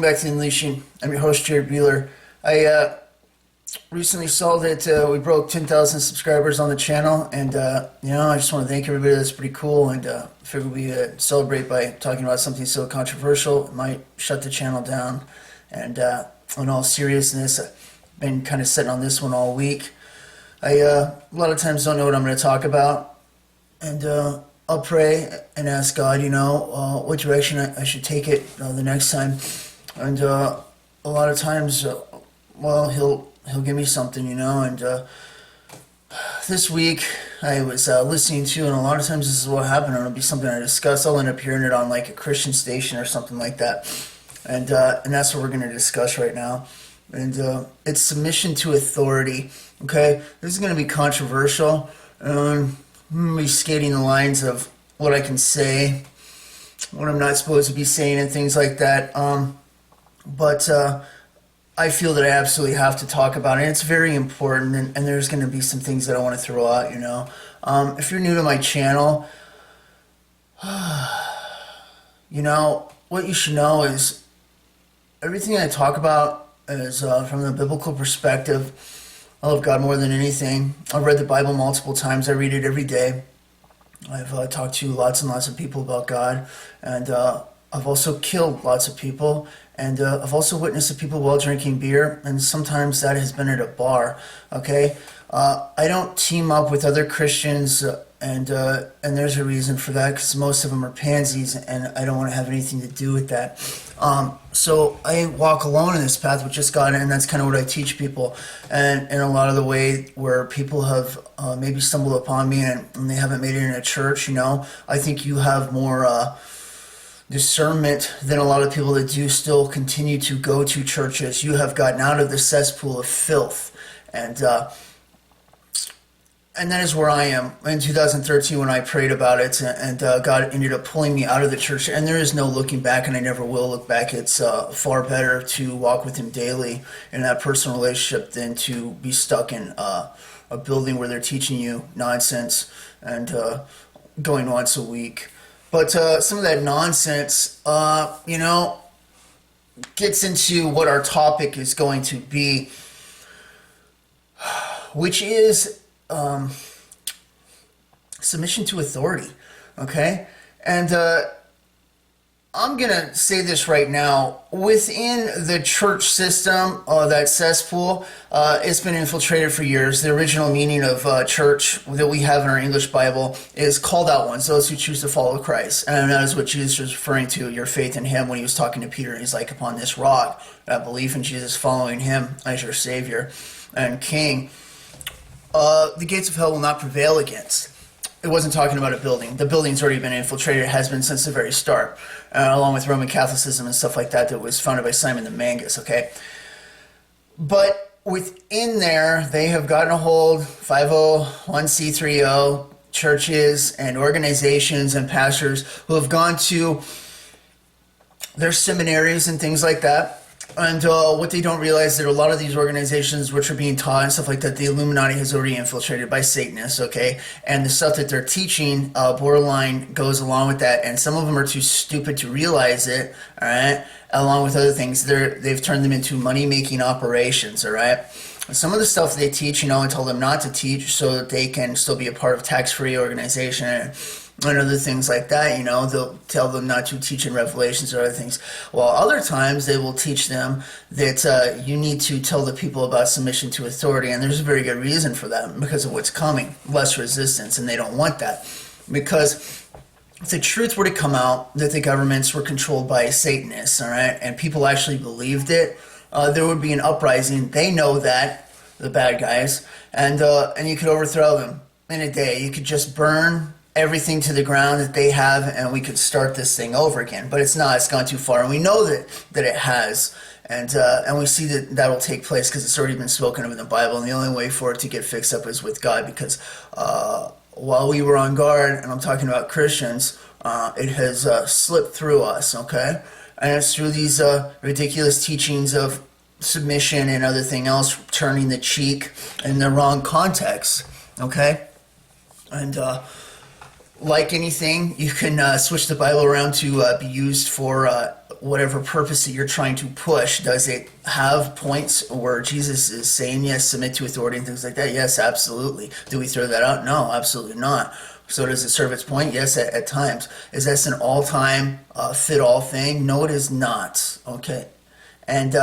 back to the Unleashing. I'm your host, Jared Bueller. I recently saw that we broke 10,000 subscribers on the channel, and I just want to thank everybody. That's pretty cool, and figured we celebrate by talking about something so controversial. It might shut the channel down, and in all seriousness, I've been kind of sitting on this one all week. I a lot of times don't know what I'm going to talk about, and I'll pray and ask God, what direction I should take it the next time. And a lot of times, He'll give me something, and this week I was listening to, and a lot of times this is what happened, and it'll be something I discuss. I'll end up hearing it on like a Christian station or something like that. And that's what we're going to discuss right now. And it's submission to authority. Okay, this is going to be controversial. I'm going to be skating the lines of what I can say, what I'm not supposed to be saying, and things like that. But I feel that I absolutely have to talk about it. And it's very important, and there's going to be some things that I want to throw out. If you're new to my channel, what you should know is everything I talk about is from the biblical perspective. I love God more than anything. I've read the Bible multiple times. I read it every day. I've talked to lots and lots of people about God, and I've also killed lots of people, and I've also witnessed the people while drinking beer, and sometimes that has been at a bar. Okay, I don't team up with other Christians, and there's a reason for that, because most of them are pansies, and I don't want to have anything to do with that. So I walk alone in this path with just God, and that's kind of what I teach people. And in a lot of the way where people have maybe stumbled upon me and they haven't made it in a church, I think you have more discernment than a lot of people that do still continue to go to churches. You have gotten out of the cesspool of filth, and that is where I am. In 2013, when I prayed about it, and God ended up pulling me out of the church, and there is no looking back, and I never will look back. It's far better to walk with Him daily in that personal relationship than to be stuck in a building where they're teaching you nonsense and going once a week. But some of that nonsense, gets into what our topic is going to be, which is submission to authority. Okay? And I'm going to say this right now. Within the church system, that cesspool, it's been infiltrated for years. The original meaning of church that we have in our English Bible is called out ones, those who choose to follow Christ. And that is what Jesus was referring to, your faith in Him, when He was talking to Peter. He's like, upon this rock, that belief in Jesus, following Him as your Savior and King, the gates of hell will not prevail against. It wasn't talking about a building. The building's already been infiltrated. It has been since the very start, along with Roman Catholicism and stuff like that was founded by Simon the Magus, okay? But within there, they have gotten a hold, 501c30 churches and organizations and pastors who have gone to their seminaries and things like that. And what they don't realize is that a lot of these organizations which are being taught and stuff like that, the Illuminati has already infiltrated by Satanists, okay? And the stuff that they're teaching borderline goes along with that, and some of them are too stupid to realize it, all right? Along with other things, they've turned them into money-making operations, all right? Some of the stuff they teach, and tell them not to teach so that they can still be a part of tax-free organization and other things like that, they'll tell them not to teach in Revelations or other things. While other times they will teach them that you need to tell the people about submission to authority, and there's a very good reason for that, because of what's coming, less resistance, and they don't want that. Because if the truth were to come out that the governments were controlled by Satanists, all right, and people actually believed it, there would be an uprising. They know that, the bad guys, and you could overthrow them in a day. You could just burn everything to the ground that they have, and we could start this thing over again. But it's not. It's gone too far, and we know that it has, and we see that will take place because it's already been spoken of in the Bible. And the only way for it to get fixed up is with God, because while we were on guard, and I'm talking about Christians, it has slipped through us. Okay, and it's through these ridiculous teachings of submission and other thing else, turning the cheek in the wrong context. Okay, and like anything, you can switch the Bible around to be used for whatever purpose that you're trying to push. Does it have points where Jesus is saying, yes, submit to authority and things like that? Yes, absolutely. Do we throw that out? No, absolutely not. So does it serve its point? Yes, at times. Is this an all-time fit-all thing? No, it is not. Okay. And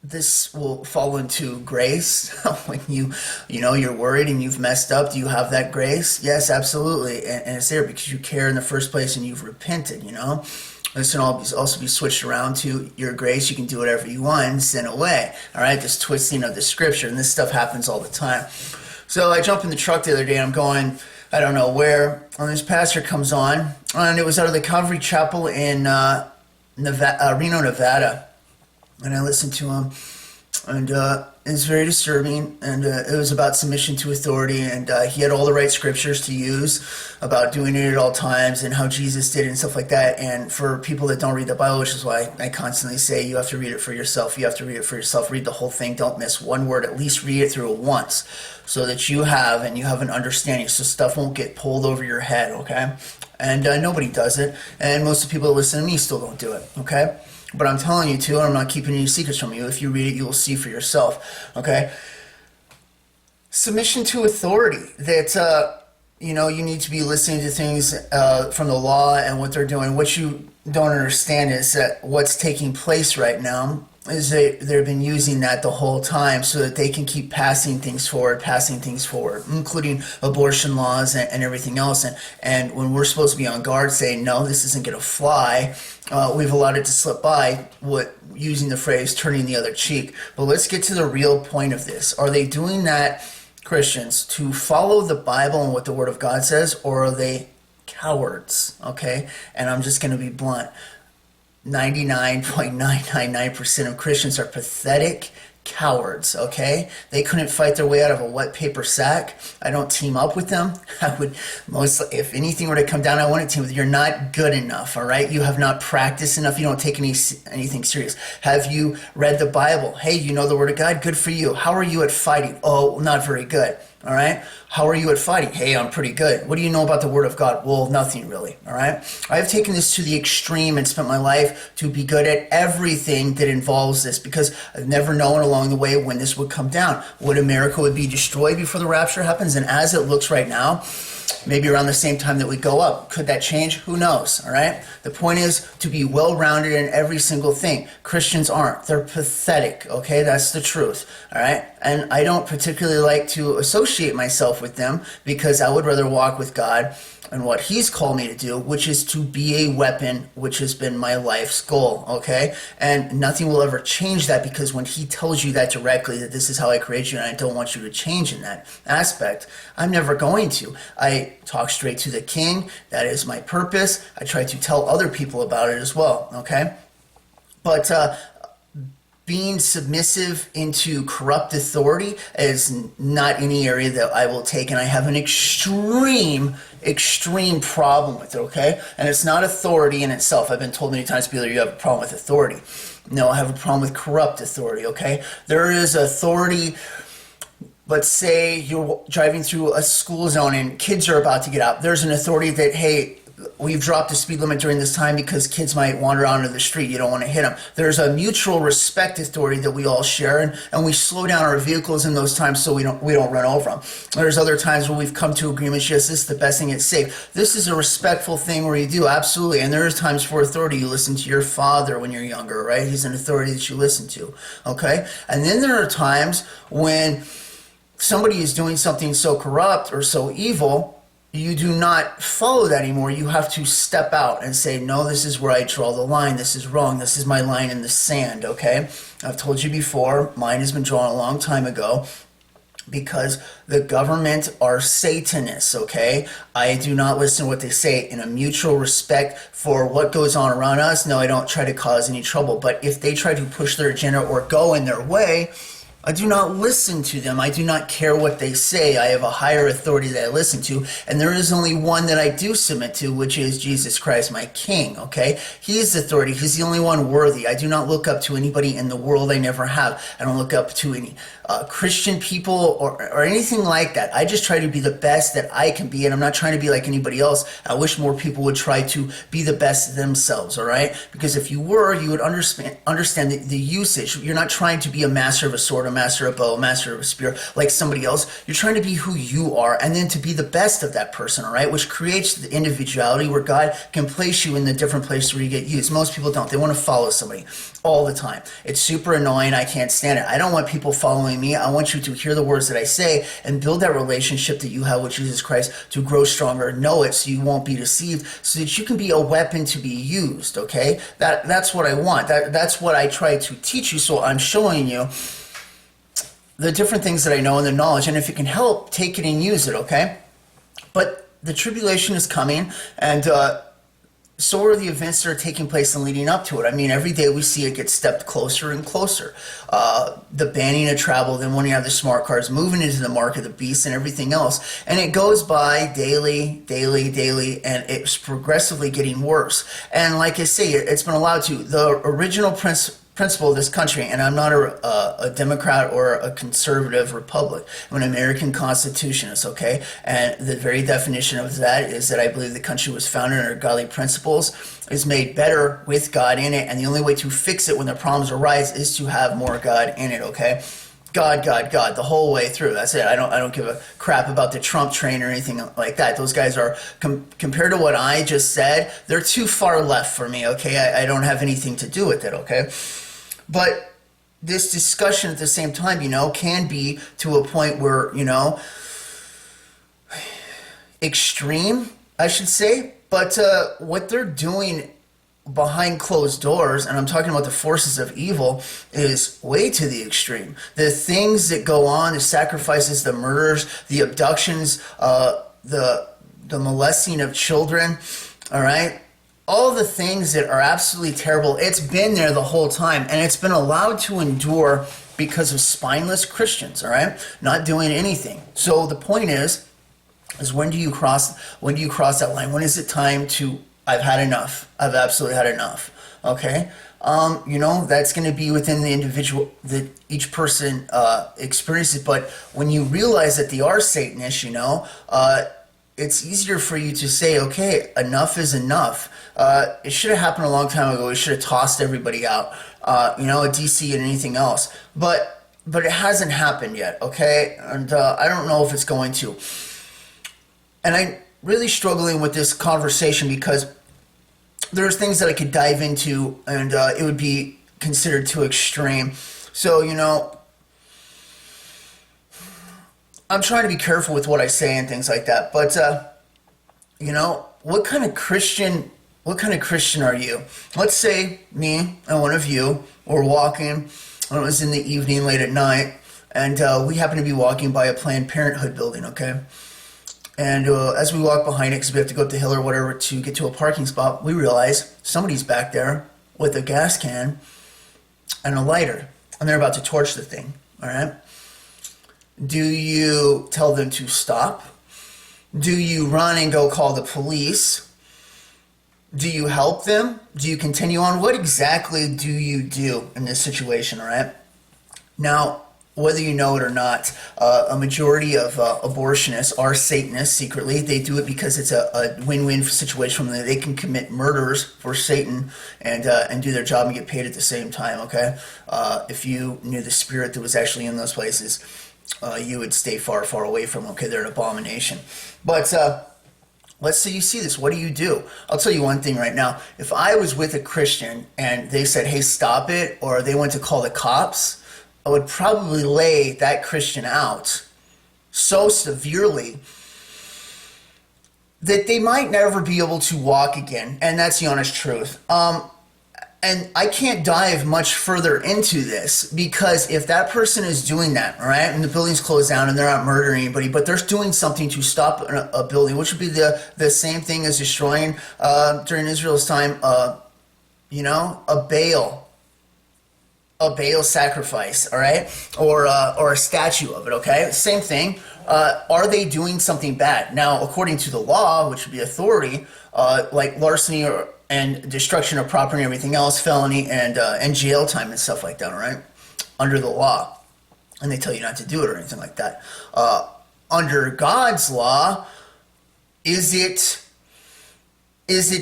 this will fall into grace when you're worried and you've messed up. Do you have that grace? Yes, absolutely. And it's there because you care in the first place and you've repented, This can also be switched around to your grace. You can do whatever you want and sin away. All right, this twisting of the scripture. And this stuff happens all the time. So I jump in the truck the other day and I'm going, I don't know where, and this pastor comes on, and it was out of the Calvary Chapel in Reno, Nevada. And I listened to him, and it's very disturbing, and it was about submission to authority, and he had all the right scriptures to use about doing it at all times and how Jesus did it and stuff like that. And for people that don't read the Bible, which is why I constantly say you have to read it for yourself. You have to read it for yourself. Read the whole thing. Don't miss one word. At least read it through it once so that you have an understanding, so stuff won't get pulled over your head, okay? And nobody does it, and most of the people that listen to me still don't do it, okay? But I'm telling you too, and I'm not keeping any secrets from you. If you read it, you will see for yourself. Okay? Submission to authority. That you need to be listening to things from the law and what they're doing. What you don't understand is that what's taking place right now is they've been using that the whole time so that they can keep passing things forward, including abortion laws and everything else. And when we're supposed to be on guard saying, no, this isn't going to fly, we've allowed it to slip by, using the phrase turning the other cheek. But let's get to the real point of this. Are they doing that, Christians, to follow the Bible and what the Word of God says, or are they cowards? Okay? And I'm just going to be blunt. 99.999% of Christians are pathetic cowards, okay? They couldn't fight their way out of a wet paper sack. I don't team up with them. I would if anything were to come down, I wouldn't team with you. You're not good enough, all right? You have not practiced enough. You don't take anything serious. Have you read the Bible? Hey, you know the Word of God? Good for you. How are you at fighting? Oh, not very good. All right. How are you at fighting? Hey, I'm pretty good. What do you know about the Word of God? Well, nothing really. All right. I've taken this to the extreme and spent my life to be good at everything that involves this, because I've never known along the way when this would come down. Would America would be destroyed before the rapture happens? And as it looks right now, maybe around the same time that we go up. Could that change? Who knows? All right. The point is to be well-rounded in every single thing. Christians aren't. They're pathetic. Okay. That's the truth. All right. And I don't particularly like to associate myself with them, because I would rather walk with God and what He's called me to do, which is to be a weapon, which has been my life's goal, okay? And nothing will ever change that, because when He tells you that directly, that this is how I create you and I don't want you to change in that aspect, I'm never going to. I talk straight to the King. That is my purpose. I try to tell other people about it as well, okay? But being submissive into corrupt authority is not any area that I will take, and I have an extreme problem with it, okay? And it's not authority in itself. I've been told many times, Peter, you have a problem with authority. No, I have a problem with corrupt authority, okay? There is authority. Let's say you're driving through a school zone and kids are about to get out. There's an authority that, hey, we've dropped the speed limit during this time because kids might wander out into the street. You don't want to hit them. There's a mutual respect authority that we all share, and we slow down our vehicles in those times so we don't run over them. There's other times where we've come to agreements. Yes, this is the best thing. It's safe. This is a respectful thing where you do, absolutely. And there is times for authority. You listen to your father when you're younger, right? He's an authority that you listen to, okay? And then there are times when somebody is doing something so corrupt or so evil, you do not follow that anymore. You have to step out and say, no, this is where I draw the line. This is wrong. This is my line in the sand, okay? I've told you before, mine has been drawn a long time ago, because the government are Satanists, okay? I do not listen to what they say in a mutual respect for what goes on around us. No, I don't try to cause any trouble. But if they try to push their agenda or go in their way, I do not listen to them. I do not care what they say. I have a higher authority that I listen to, and there is only one that I do submit to, which is Jesus Christ, my King, okay? He is authority. He's the only one worthy. I do not look up to anybody in the world. I never have. I don't look up to any Christian people or anything like that. I just try to be the best that I can be, and I'm not trying to be like anybody else. I wish more people would try to be the best themselves, all right? Because if you were, you would understand the usage. You're not trying to be a master of a sword, a master of a bow, a master of a spear like somebody else. You're trying to be who you are, and then to be the best of that person, all right? Which creates the individuality where God can place you in the different place where you get used. Most people don't. They want to follow somebody all the time. It's super annoying. I can't stand it. I don't want people following me. I want you to hear the words that I say and build that relationship that you have with Jesus Christ to grow stronger. Know it so you won't be deceived, so that you can be a weapon to be used, okay? That's what I want. That's what I try to teach you. So I'm showing you the different things that I know and the knowledge. And if it can help, take it and use it, okay? But the tribulation is coming, and so are the events that are taking place and leading up to it. I mean, every day we see it get stepped closer and closer. The banning of travel, then when you have the smart cards, moving into the mark of the beast and everything else. And it goes by daily, and it's progressively getting worse. And like I say, it's been allowed to. The original principle of this country, and I'm not a Democrat or a conservative republic. I'm an American constitutionist, okay? And the very definition of that is that I believe the country was founded under godly principles, is made better with God in it, and the only way to fix it when the problems arise is to have more God in it, okay? God, the whole way through. That's it. I don't give a crap about the Trump train or anything like that. Those guys are, compared to what I just said, they're too far left for me, okay? I don't have anything to do with it, okay? But this discussion at the same time, can be to a point where, extreme, I should say. But what they're doing behind closed doors, and I'm talking about the forces of evil, is way to the extreme. The things that go on, the sacrifices, the murders, the abductions, the molesting of children, all right? All the things that are absolutely terrible, it's been there the whole time, and it's been allowed to endure because of spineless Christians, all right? Not doing anything. So the point is when do you cross that line? When is it time to, I've had enough. I've absolutely had enough, okay? That's going to be within the individual, that each person experiences. But when you realize that they are Satanists, it's easier for you to say, okay, enough is enough. It should have happened a long time ago. We should have tossed everybody out, at DC and anything else. But it hasn't happened yet, okay? And I don't know if it's going to. And I'm really struggling with this conversation because there's things that I could dive into, and it would be considered too extreme. So, I'm trying to be careful with what I say and things like that. But, what kind of Christian are you? Let's say me and one of you were walking, when it was in the evening, late at night, and we happen to be walking by a Planned Parenthood building, okay? And as we walk behind it, because we have to go up the hill or whatever to get to a parking spot, we realize somebody's back there with a gas can and a lighter, and they're about to torch the thing, all right? Do you tell them to stop? Do you run and go call the police? Do you help them? Do you continue on? What exactly do you do in this situation, all right? Now, whether you know it or not, a majority of abortionists are Satanists secretly. They do it because it's a win-win situation. They can commit murders for Satan and do their job and get paid at the same time, okay? If you knew the spirit that was actually in those places, you would stay far, far away from them. Okay, they're an abomination. But let's say you see this. What do? I'll tell you one thing right now. If I was with a Christian and they said, hey, stop it, or they went to call the cops, I would probably lay that Christian out so severely that they might never be able to walk again. And that's the honest truth. And I can't dive much further into this, because if that person is doing that, all right, and the building's closed down and they're not murdering anybody, but they're doing something to stop a building, which would be the same thing as destroying, during Israel's time, a Baal. a Baal sacrifice, all right, or a statue of it, okay? Same thing. Are they doing something bad? Now, according to the law, which would be authority, like larceny and destruction of property and everything else, felony and jail time and stuff like that, all right, under the law, and they tell you not to do it or anything like that. Under God's law, is it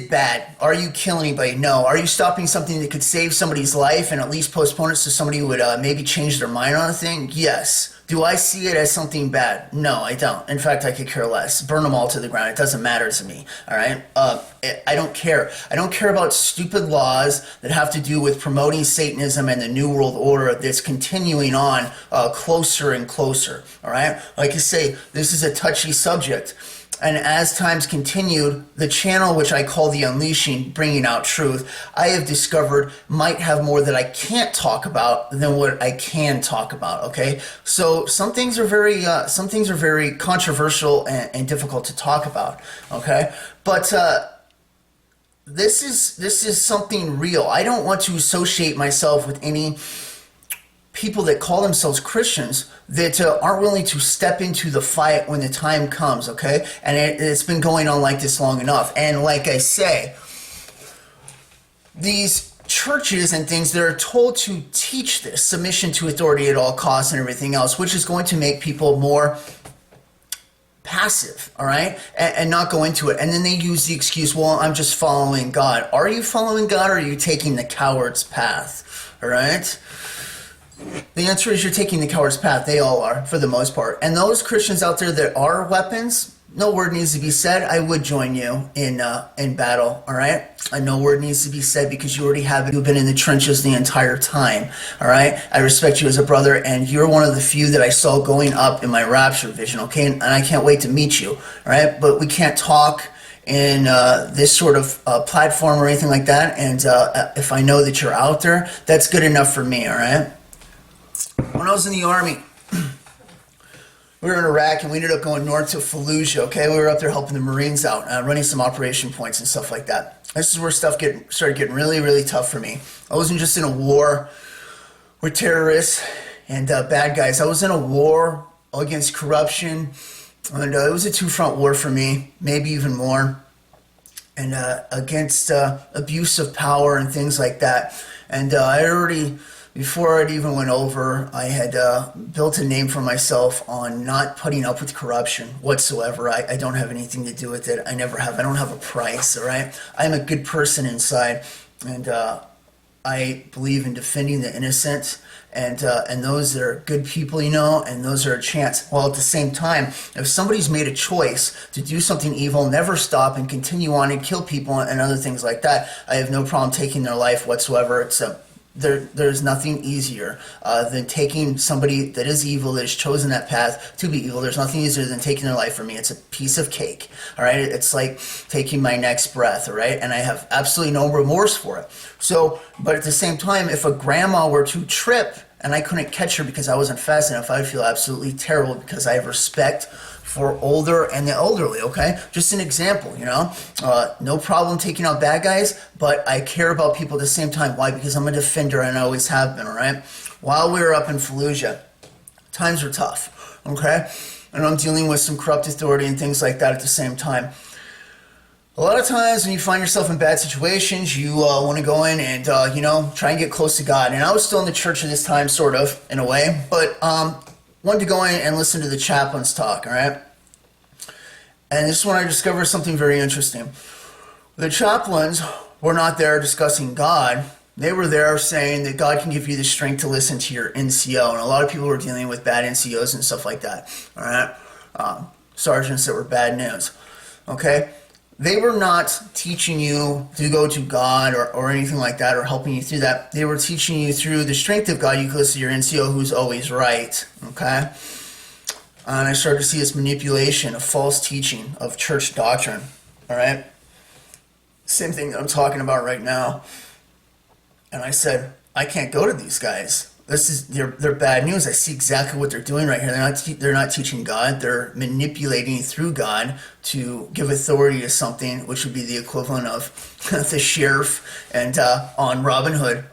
bad? Are you killing anybody? No. Are you stopping something that could save somebody's life and at least postpone it so somebody would maybe change their mind on a thing? Yes. Do I see it as something bad? No, I don't. In fact, I could care less. Burn them all to the ground. It doesn't matter to me. All right? I don't care. I don't care about stupid laws that have to do with promoting Satanism and the New World Order that's continuing on closer and closer. All right? Like I say, this is a touchy subject. And as times continued, the channel, which I call the Unleashing, bringing out truth, I have discovered might have more that I can't talk about than what I can talk about. Okay, so some things are very controversial and difficult to talk about. Okay, but this is something real. I don't want to associate myself with any people that call themselves Christians that aren't willing to step into the fight when the time comes, okay? And it's been going on like this long enough. And like I say, these churches and things that are told to teach this, submission to authority at all costs and everything else, which is going to make people more passive, all right, and not go into it. And then they use the excuse, well, I'm just following God. Are you following God, or are you taking the coward's path, all right? The answer is you're taking the coward's path. They all are, for the most part. And those Christians out there that are weapons, no word needs to be said. I would join you in battle, all right? And no word needs to be said because you already have it. You've been in the trenches the entire time, all right? I respect you as a brother, and you're one of the few that I saw going up in my rapture vision, okay? And I can't wait to meet you, all right? But we can't talk in this sort of platform or anything like that. And if I know that you're out there, that's good enough for me, all right? When I was in the Army, we were in Iraq and we ended up going north to Fallujah, okay? We were up there helping the Marines out, running some operation points and stuff like that. This is where stuff started getting really, really tough for me. I wasn't just in a war with terrorists and bad guys. I was in a war against corruption, and it was a two-front war for me, maybe even more, and against abuse of power and things like that. And before it even went over, I had built a name for myself on not putting up with corruption whatsoever. I don't have anything to do with it. I never have. I don't have a price, all right? I'm a good person inside, and I believe in defending the innocent and those that are good people, you know, and those are a chance. While at the same time, if somebody's made a choice to do something evil, never stop and continue on and kill people and other things like that, I have no problem taking their life whatsoever. There's nothing easier than taking somebody that is evil, that has chosen that path to be evil. There's nothing easier than taking their life from me. It's a piece of cake, all right? It's like taking my next breath, all right? And I have absolutely no remorse for it. So, but at the same time, if a grandma were to trip and I couldn't catch her because I wasn't fast enough, I would feel absolutely terrible because I have respect for older and the elderly, okay? Just an example, you know? No problem taking out bad guys, but I care about people at the same time. Why? Because I'm a defender and I always have been, all right? While we were up in Fallujah, times were tough, okay? And I'm dealing with some corrupt authority and things like that at the same time. A lot of times when you find yourself in bad situations, you want to go in and, try and get close to God. And I was still in the church at this time, sort of, in a way, but wanted to go in and listen to the chaplains talk, all right? And this is when I discovered something very interesting. The chaplains were not there discussing God. They were there saying that God can give you the strength to listen to your NCO. And a lot of people were dealing with bad NCOs and stuff like that, all right? Sergeants that were bad news, okay? They were not teaching you to go to God or anything like that or helping you through that. They were teaching you through the strength of God. You can listen to your NCO who's always right, okay? And I started to see this manipulation of false teaching of church doctrine, all right? Same thing that I'm talking about right now. And I said, I can't go to these guys. they're bad news. I see exactly what they're doing right here. They're not teaching God. They're manipulating through God to give authority to something, which would be the equivalent of the sheriff and on Robin Hood.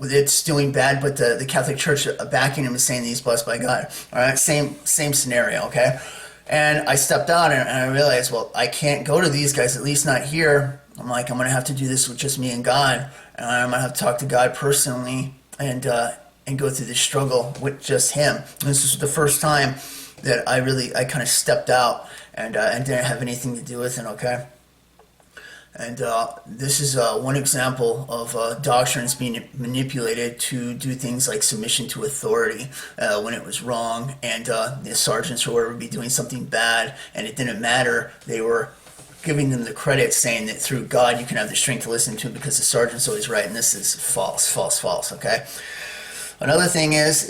It's doing bad, but the Catholic Church backing him and saying that he's blessed by God. All right, same scenario. Okay, and I stepped out and I realized, well, I can't go to these guys, at least not here. I'm like, I'm gonna have to do this with just me and God, and I'm gonna have to talk to God personally and go through this struggle with just him. And this is the first time that I kind of stepped out and didn't have anything to do with it. Okay, and this is one example of doctrines being manipulated to do things like submission to authority when it was wrong, and the sergeants or whatever would be doing something bad, and it didn't matter. They were giving them the credit, saying that through God you can have the strength to listen to him because the sergeant's always right, and this is false, false, false. Okay. Another thing is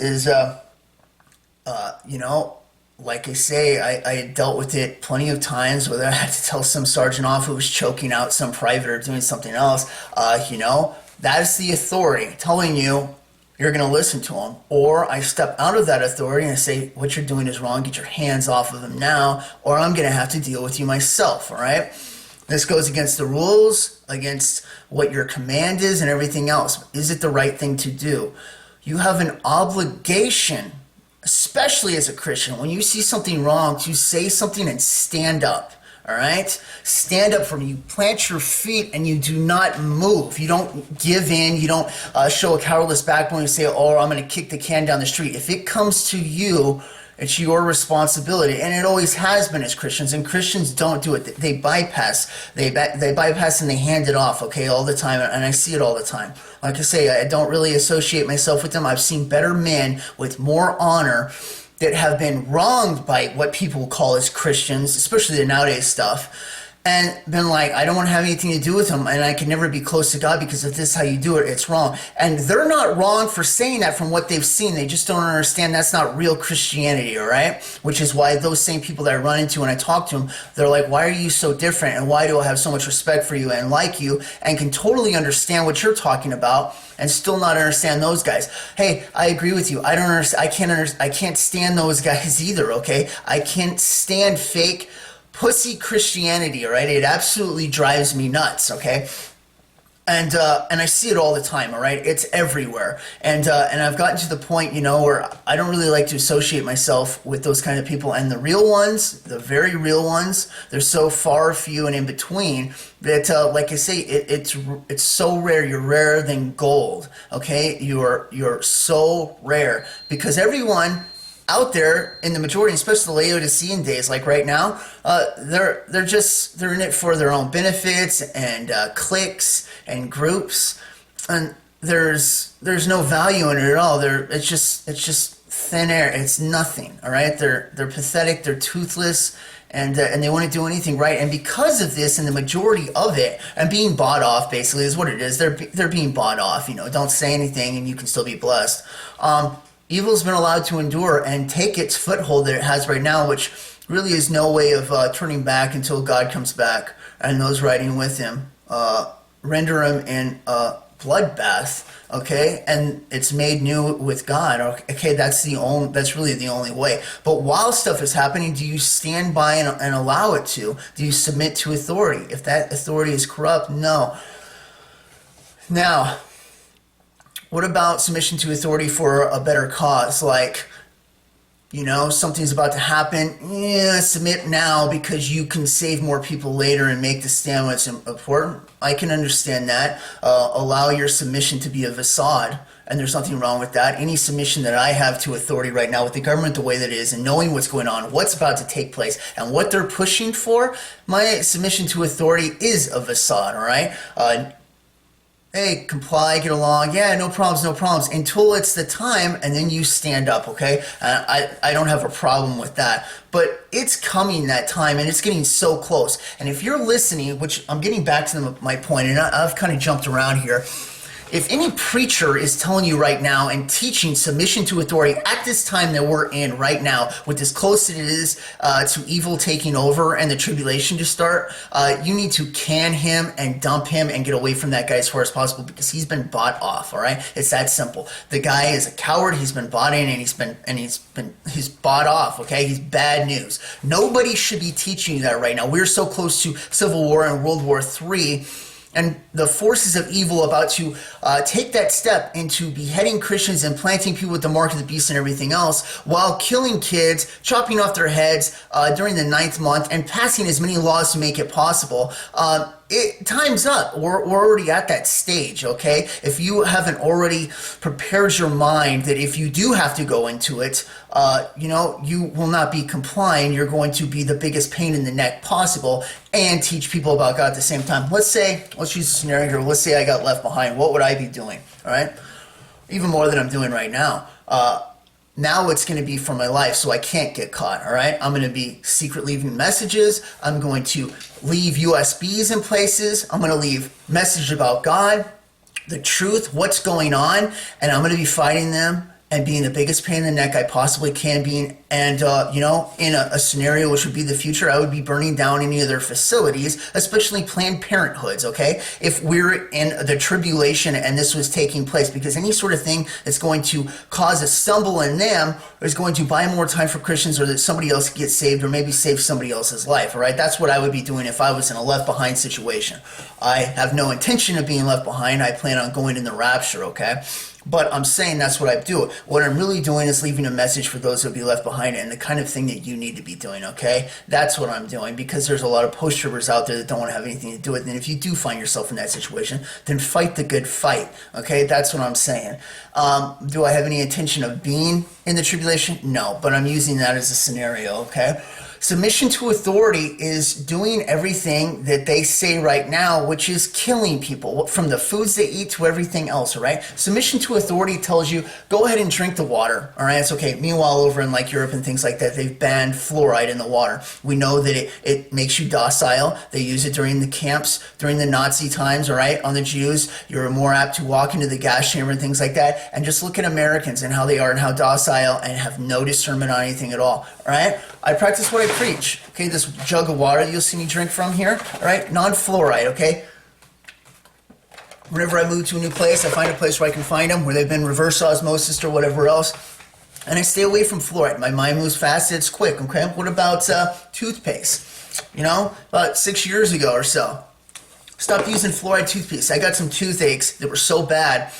like I say, I dealt with it plenty of times, whether I had to tell some sergeant off who was choking out some private or doing something else. That's the authority telling you you're going to listen to him. Or I step out of that authority and I say, what you're doing is wrong. Get your hands off of him now, or I'm going to have to deal with you myself. All right. This goes against the rules, against what your command is and everything else. Is it the right thing to do? You have an obligation, especially as a Christian, when you see something wrong, to say something and stand up. All right? Stand up for me. You plant your feet and you do not move. You don't give in. You don't show a cowardless backbone and say, oh, I'm going to kick the can down the street. If it comes to you, it's your responsibility, and it always has been as Christians. And Christians don't do it; they bypass, they bypass, and they hand it off. Okay, all the time, and I see it all the time. Like I say, I don't really associate myself with them. I've seen better men with more honor that have been wronged by what people call as Christians, especially the nowadays stuff, and been like, I don't want to have anything to do with them, and I can never be close to God because if this is how you do it, it's wrong. And they're not wrong for saying that from what they've seen. They just don't understand that's not real Christianity, all right? Which is why those same people that I run into when I talk to them, they're like, why are you so different? And why do I have so much respect for you and like you and can totally understand what you're talking about and still not understand those guys? Hey, I agree with you. I don't understand. I can't stand those guys either, okay? I can't stand fake pussy Christianity, all right? It absolutely drives me nuts, okay? And I see it all the time, all right? It's everywhere. And I've gotten to the point, where I don't really like to associate myself with those kind of people. And the real ones, the very real ones, they're so far few and in between that, like I say, it's so rare. You're rarer than gold, okay? You're so rare because everyone out there in the majority, especially the Laodicean days, like right now, they're in it for their own benefits and cliques and groups, and there's no value in it at all. It's just thin air. It's nothing. All right, they're pathetic. They're toothless. And they want to do anything right. And because of this, and the majority of it, and being bought off basically is what it is. They're being bought off. Don't say anything, and you can still be blessed. Evil's been allowed to endure and take its foothold that it has right now, which really is no way of turning back until God comes back and those riding with him render him in a bloodbath. Okay, and it's made new with God. Okay, that's really the only way. But while stuff is happening, do you stand by and allow it to? Do you submit to authority? If that authority is corrupt, no. Now, what about submission to authority for a better cause? Like, something's about to happen. Yeah, submit now because you can save more people later and make the stand when it's important. I can understand that. Allow your submission to be a facade, and there's nothing wrong with that. Any submission that I have to authority right now with the government the way that it is and knowing what's going on, what's about to take place, and what they're pushing for, my submission to authority is a facade, all right? Hey, comply, get along. Yeah, no problems, until it's the time, and then you stand up, okay? I don't have a problem with that. But it's coming, that time, and it's getting so close. And if you're listening, which I'm getting back to my point, and I've kind of jumped around here. if any preacher is telling you right now and teaching submission to authority at this time that we're in right now, with as close as it is to evil taking over and the tribulation to start, you need to can him and dump him and get away from that guy as far as possible, because he's been bought off. All right, it's that simple. The guy is a coward. He's been bought in, and he's bought off. Okay, he's bad news. Nobody should be teaching you that right now. We're so close to Civil War and World War III. And the forces of evil about to take that step into beheading Christians and planting people with the mark of the beast and everything else, while killing kids, chopping off their heads during the 9th month, and passing as many laws to make it possible. Time's up. We're already at that stage, okay? If you haven't already prepared your mind that if you do have to go into it, you will not be complying. You're going to be the biggest pain in the neck possible and teach people about God at the same time. Let's use a scenario here. Let's say I got left behind. What would I be doing, all right? Even more than I'm doing right now. Now it's going to be for my life, so I can't get caught, all right? I'm going to be secret leaving messages. I'm going to leave USBs in places. I'm going to leave messages about God, the truth, what's going on, and I'm going to be fighting them and being the biggest pain in the neck I possibly can be. And, in a scenario which would be the future, I would be burning down any of their facilities, especially Planned Parenthoods, okay? If we're in the tribulation and this was taking place, because any sort of thing that's going to cause a stumble in them is going to buy more time for Christians, or that somebody else gets saved, or maybe save somebody else's life, all right? That's what I would be doing if I was in a left behind situation. I have no intention of being left behind. I plan on going in the rapture, okay? But I'm saying that's what I do. What I'm really doing is leaving a message for those who will be left behind, and the kind of thing that you need to be doing, okay? That's what I'm doing, because there's a lot of post-tribbers out there that don't want to have anything to do with it. And if you do find yourself in that situation, then fight the good fight, okay? That's what I'm saying. Do I have any intention of being in the tribulation? No, but I'm using that as a scenario, okay? Submission to authority is doing everything that they say right now, which is killing people, from the foods they eat to everything else, all right? Submission to authority tells you, go ahead and drink the water, all right? It's okay. Meanwhile, over in like Europe and things like that, they've banned fluoride in the water. We know that it makes you docile. They use it during the camps, during the Nazi times, all right? On the Jews, you're more apt to walk into the gas chamber and things like that. And just look at Americans and how they are and how docile and have no discernment on anything at all, all right? I practice what I preach. Okay, this jug of water you'll see me drink from here, all right, non-fluoride, okay? Whenever I move to a new place, I find a place where I can find them, where they've been reverse osmosis or whatever else, and I stay away from fluoride. My mind moves fast, it's quick, okay? What about toothpaste? About 6 years ago or so, stopped using fluoride toothpaste. I got some toothaches that were so bad,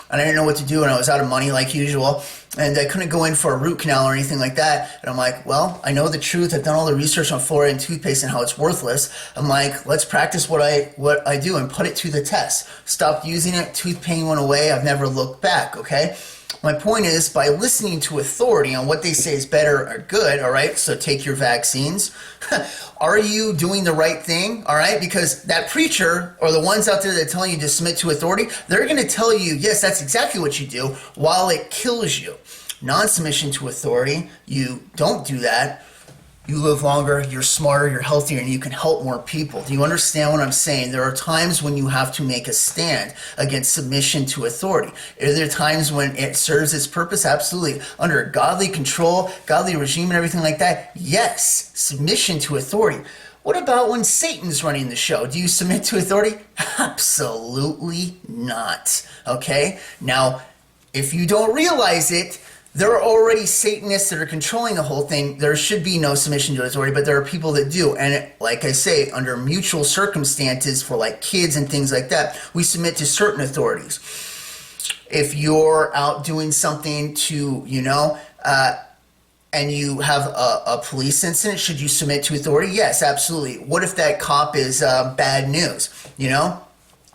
and I didn't know what to do, and I was out of money like usual, and I couldn't go in for a root canal or anything like that. And I'm like, well, I know the truth. I've done all the research on fluoride and toothpaste and how it's worthless. I'm like, let's practice what I do and put it to the test. Stopped using it. Tooth pain went away. I've never looked back, okay? My point is, by listening to authority on what they say is better or good, all right, so take your vaccines, are you doing the right thing, all right? Because that preacher or the ones out there that are telling you to submit to authority, they're going to tell you, yes, that's exactly what you do, while it kills you. Non-submission to authority, you don't do that. You live longer, you're smarter, you're healthier, and you can help more people. Do you understand what I'm saying? There are times when you have to make a stand against submission to authority. Are there times when it serves its purpose? Absolutely. Under godly control, godly regime, and everything like that? Yes, submission to authority. What about when Satan's running the show? Do you submit to authority? Absolutely not. Okay? Now, if you don't realize it, there are already Satanists that are controlling the whole thing. There should be no submission to authority, but there are people that do. And like I say, under mutual circumstances for like kids and things like that, we submit to certain authorities. If you're out doing something to, and you have a police incident, should you submit to authority? Yes, absolutely. What if that cop is bad news,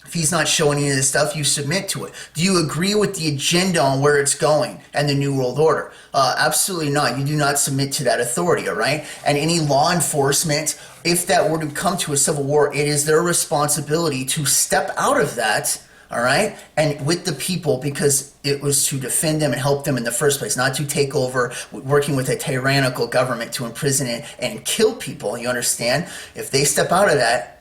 If he's not showing any of this stuff, you submit to it. Do you agree with the agenda on where it's going and the New World Order? Absolutely not. You do not submit to that authority, all right? And any law enforcement, if that were to come to a civil war, it is their responsibility to step out of that, all right? And with the people, because it was to defend them and help them in the first place, not to take over, working with a tyrannical government to imprison it and kill people, you understand? If they step out of that,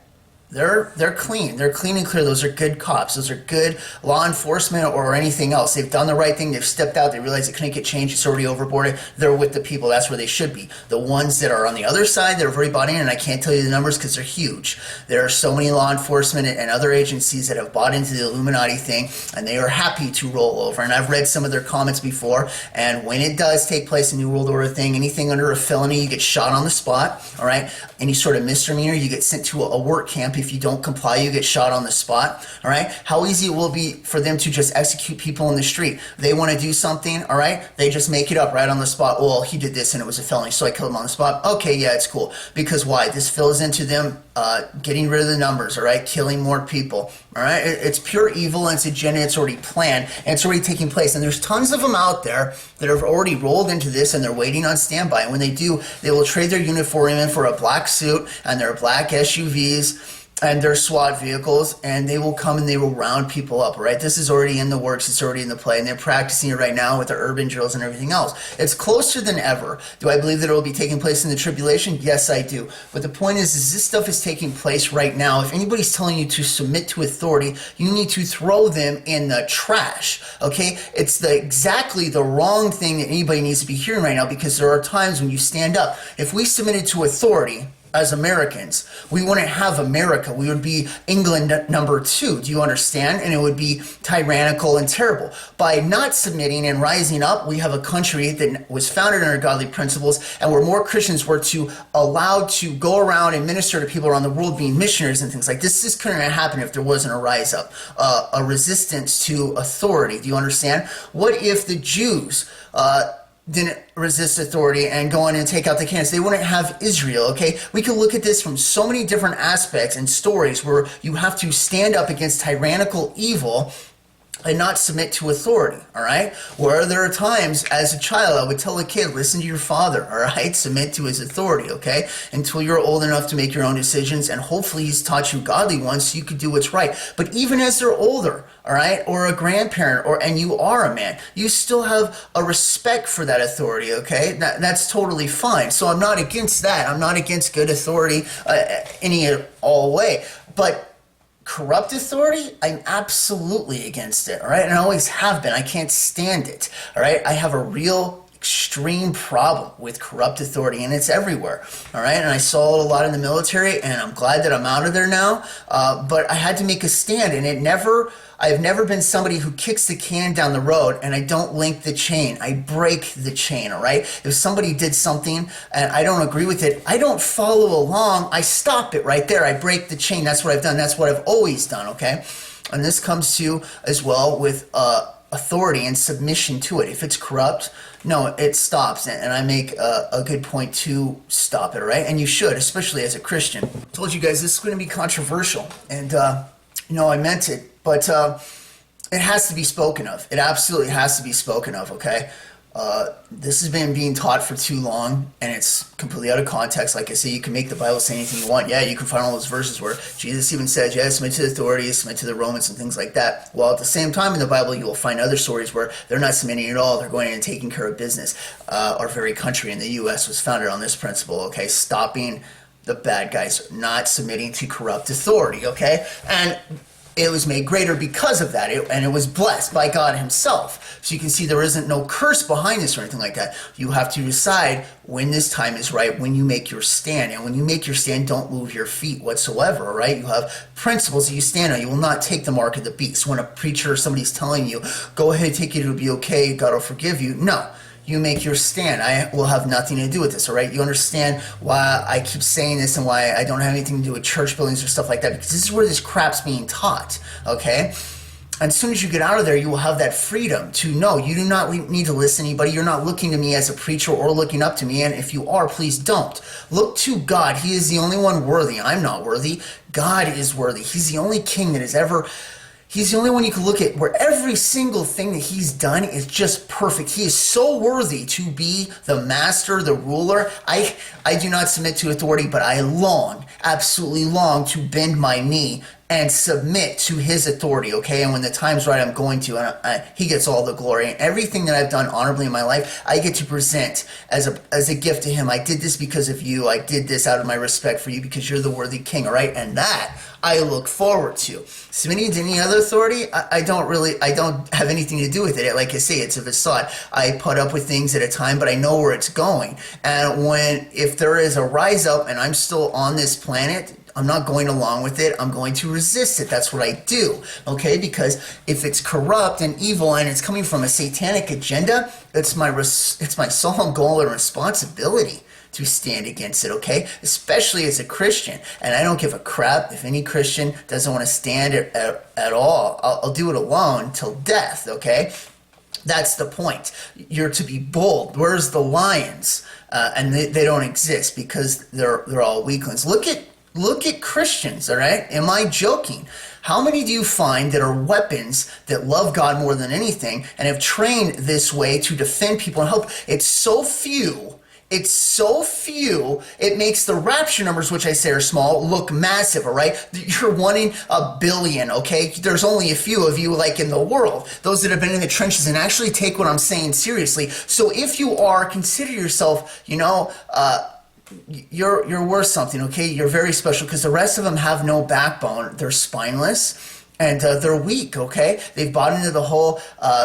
they're clean. They're clean and clear. Those are good cops. Those are good law enforcement or anything else. They've done the right thing. They've stepped out. They realize it couldn't get changed. It's already overboarded. They're with the people. That's where they should be. The ones that are on the other side that have already bought in, and I can't tell you the numbers because they're huge. There are so many law enforcement and other agencies that have bought into the Illuminati thing, and they are happy to roll over. And I've read some of their comments before, and when it does take place, a New World Order thing, anything under a felony, you get shot on the spot, all right? Any sort of misdemeanor, you get sent to a work camp. If you don't comply, you get shot on the spot, all right? How easy it will be for them to just execute people in the street. They want to do something, all right? They just make it up right on the spot. Well, he did this and it was a felony, so I killed him on the spot. Okay, yeah, it's cool. Because why? This fills into them getting rid of the numbers, all right? Killing more people, all right? It's pure evil, and it's agenda. It's already planned, and it's already taking place. And there's tons of them out there that have already rolled into this, and they're waiting on standby. And when they do, they will trade their uniform in for a black suit and their black SUVs and their SWAT vehicles, and they will come and they will round people up, right? This is already in the works. It's already in the play, and they're practicing it right now with the urban drills and everything else. It's closer than ever. Do I believe that it will be taking place in the tribulation? Yes, I do. But the point is this stuff is taking place right now. If anybody's telling you to submit to authority, you need to throw them in the trash, okay? It's exactly the wrong thing that anybody needs to be hearing right now, because there are times when you stand up. If we submitted to authority, as Americans, we wouldn't have America. We would be England #2. Do you understand? And it would be tyrannical and terrible. By not submitting and rising up, we have a country that was founded under godly principles, and where more Christians were to allowed to go around and minister to people around the world, being missionaries and things like this. This couldn't have happened if there wasn't a rise up, a resistance to authority. Do you understand? What if the Jews didn't resist authority and go in and take out the cannons? They wouldn't have Israel, okay? We can look at this from so many different aspects and stories where you have to stand up against tyrannical evil and not submit to authority, all right? Where there are times, as a child, I would tell a kid, listen to your father, all right? Submit to his authority, okay? Until you're old enough to make your own decisions, and hopefully he's taught you godly ones so you could do what's right. But even as they're older, all right, or a grandparent, and you are a man, you still have a respect for that authority, okay? That's totally fine. So I'm not against that. I'm not against good authority any all way. But corrupt authority, I'm absolutely against it, all right? And I always have been. I can't stand it, all right? I have a real extreme problem with corrupt authority, and it's everywhere, all right? And I saw it a lot in the military, and I'm glad that I'm out of there now, but I had to make a stand, and I've never been somebody who kicks the can down the road and I don't link the chain. I break the chain, all right? If somebody did something and I don't agree with it, I don't follow along. I stop it right there. I break the chain. That's what I've done. That's what I've always done, okay? And this comes to as well with authority and submission to it. If it's corrupt, no, it stops. And I make a good point to stop it, all right? And you should, especially as a Christian. I told you guys this is going to be controversial. And, I meant it. But it has to be spoken of. It absolutely has to be spoken of, okay? This has been being taught for too long, and it's completely out of context. Like I say, you can make the Bible say anything you want. Yeah, you can find all those verses where Jesus even says, yeah, submit to the authorities, submit to the Romans, and things like that. Well, at the same time in the Bible, you will find other stories where they're not submitting at all. They're going in and taking care of business. Our very country in the U.S. was founded on this principle, okay? Stopping the bad guys, not submitting to corrupt authority, okay? And it was made greater because of that, and it was blessed by God himself. So you can see there isn't no curse behind this or anything like that. You have to decide when this time is right, when you make your stand. And when you make your stand, don't move your feet whatsoever, all right? You have principles that you stand on. You will not take the mark of the beast. When a preacher or somebody's telling you, go ahead, take it, it'll be okay, God will forgive you. No. You make your stand. I will have nothing to do with this, all right? You understand why I keep saying this and why I don't have anything to do with church buildings or stuff like that, because this is where this crap's being taught, okay? And as soon as you get out of there, you will have that freedom to know you do not need to listen to anybody. You're not looking to me as a preacher or looking up to me, and if you are, please don't. Look to God. He is the only one worthy. I'm not worthy. God is worthy. He's the only king that has ever... He's the only one you can look at where every single thing that he's done is just perfect. He is so worthy to be the master, the ruler. I do not submit to authority, but I long, absolutely long to bend my knee and submit to his authority, okay? And when the time's right, I'm going to. And he gets all the glory. And everything that I've done honorably in my life, I get to present as a gift to him. I did this because of you. I did this out of my respect for you because you're the worthy king, all right? And that I look forward to. Submitting to any other authority, I don't have anything to do with it. Like I say, it's a facade. I put up with things at a time, but I know where it's going. And if there is a rise up and I'm still on this planet, I'm not going along with it. I'm going to resist it. That's what I do, okay? Because if it's corrupt and evil and it's coming from a satanic agenda, it's my solemn goal and responsibility to stand against it, okay? Especially as a Christian. And I don't give a crap if any Christian doesn't want to stand at all. I'll do it alone till death, okay? That's the point. You're to be bold. Where's the lions? And they don't exist because they're all weaklings. Look at Christians, all right? Am I joking? How many do you find that are weapons that love God more than anything and have trained this way to defend people and help? It's so few. It's so few, it makes the rapture numbers, which I say are small, look massive, all right? You're 1 in a billion, okay? There's only a few of you, like, in the world, those that have been in the trenches and actually take what I'm saying seriously. So if you are, consider yourself, you're worth something, okay? You're very special because the rest of them have no backbone. They're spineless. And they're weak, okay? They've bought into the whole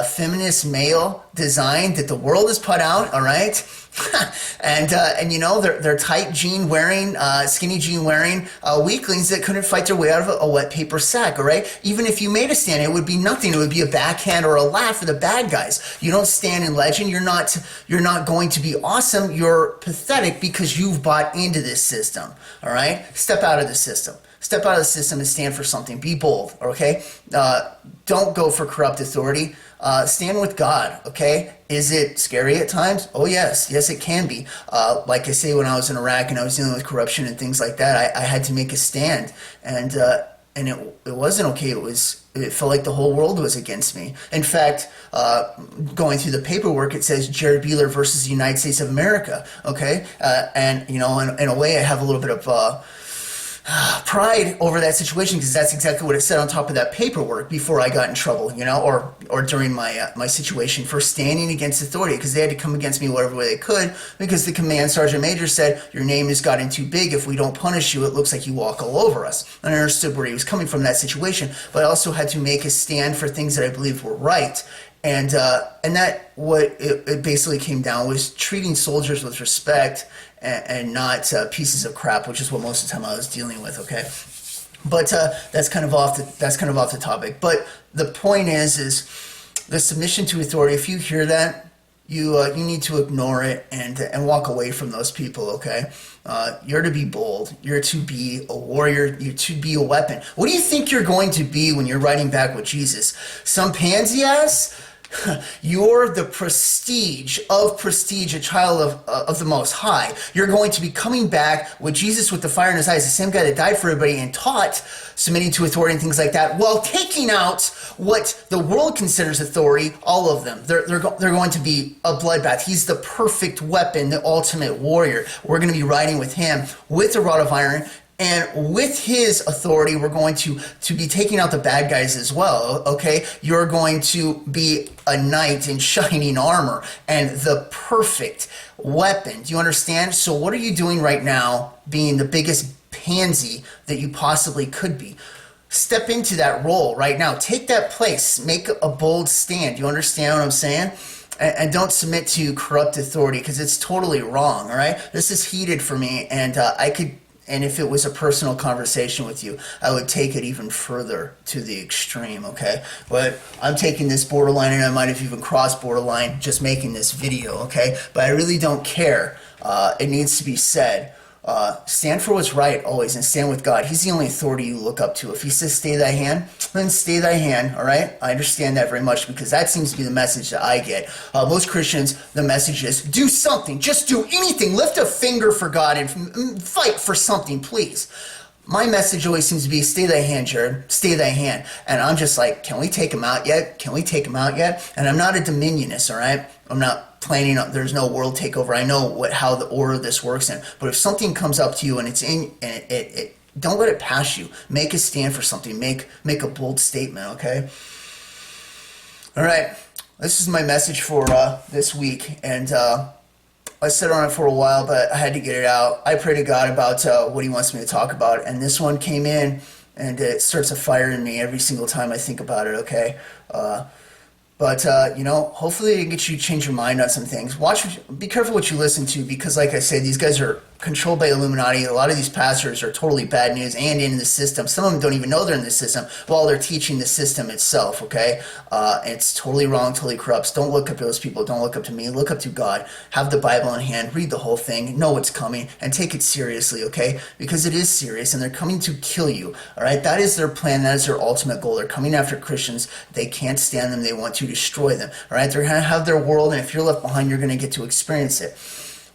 feminist male design that the world has put out, all right? and they're tight jean wearing, skinny jean wearing weaklings that couldn't fight their way out of a wet paper sack, all right? Even if you made a stand, it would be nothing. It would be a backhand or a laugh for the bad guys. You don't stand in legend. You're not going to be awesome. You're pathetic because you've bought into this system, all right? Step out of the system. Step out of the system and stand for something. Be bold, okay? Don't go for corrupt authority. Stand with God, okay? Is it scary at times? Oh, yes. Yes, it can be. Like I say, when I was in Iraq and I was dealing with corruption and things like that, I had to make a stand. And it wasn't okay. It felt like the whole world was against me. In fact, going through the paperwork, it says Jared Beeler versus the United States of America, okay? And, in a way, I have a little bit of pride over that situation because that's exactly what it said on top of that paperwork before I got in trouble, or during my situation for standing against authority, because they had to come against me whatever way they could because the command sergeant major said your name has gotten too big. If we don't punish you, it looks like you walk all over us. And I understood where he was coming from in that situation, but I also had to make a stand for things that I believed were right. And that what it basically came down was treating soldiers with respect and not pieces of crap, which is what most of the time I was dealing with. Okay, but that's kind of off the topic. But the point is the submission to authority. If you hear that, you need to ignore it and walk away from those people. Okay, you're to be bold. You're to be a warrior. You're to be a weapon. What do you think you're going to be when you're riding back with Jesus? Some pansy ass? You're the prestige, a child of the Most High. You're going to be coming back with Jesus with the fire in his eyes, the same guy that died for everybody and taught submitting to authority and things like that, while taking out what the world considers authority, all of them. They're going to be a bloodbath. He's the perfect weapon, the ultimate warrior. We're going to be riding with him with a rod of iron. And with his authority, we're going to be taking out the bad guys as well, okay? You're going to be a knight in shining armor and the perfect weapon. Do you understand? So what are you doing right now being the biggest pansy that you possibly could be? Step into that role right now. Take that place. Make a bold stand. You understand what I'm saying? And don't submit to corrupt authority because it's totally wrong, all right? This is heated for me, and and if it was a personal conversation with you, I would take it even further to the extreme, okay? But I'm taking this borderline, and I might have even crossed borderline just making this video, okay? But I really don't care. It needs to be said. Stand for what's right always and stand with God. He's the only authority you look up to. If he says stay thy hand, then stay thy hand, all right? I understand that very much because that seems to be the message that I get. Most Christians, the message is do something. Just do anything. Lift a finger for God and fight for something, please. My message always seems to be stay thy hand, Jared. Stay thy hand. And I'm just like, can we take him out yet? Can we take him out yet? And I'm not a dominionist, all right? I'm not planning on, there's no world takeover. I know how the order of this works in. But if something comes up to you and it's in, and Don't let it pass you. Make a stand for something. Make a bold statement, okay? All right. This is my message for this week, and I sat on it for a while, but I had to get it out. I pray to God about what he wants me to talk about, and this one came in, and it starts a fire in me every single time I think about it, okay? But hopefully it gets you to change your mind on some things. Be careful what you listen to, because like I said, these guys are controlled by Illuminati. A lot of these pastors are totally bad news and in the system. Some of them don't even know they're in the system while they're teaching the system itself, okay? It's totally wrong, totally corrupt. Don't look up to those people. Don't look up to me. Look up to God. Have the Bible in hand. Read the whole thing. Know what's coming and take it seriously, okay? Because it is serious and they're coming to kill you, all right? That is their plan. That is their ultimate goal. They're coming after Christians. They can't stand them. They want to destroy them, all right? They're going to have their world, and if you're left behind, you're going to get to experience it.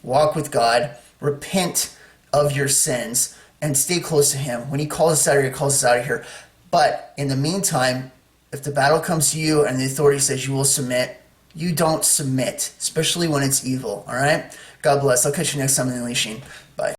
Walk with God. Repent of your sins and stay close to him. When he calls us out of here, he calls us out of here. But in the meantime, if the battle comes to you and the authority says you will submit, you don't submit, especially when it's evil, all right? God bless. I'll catch you next time in the Unleashing.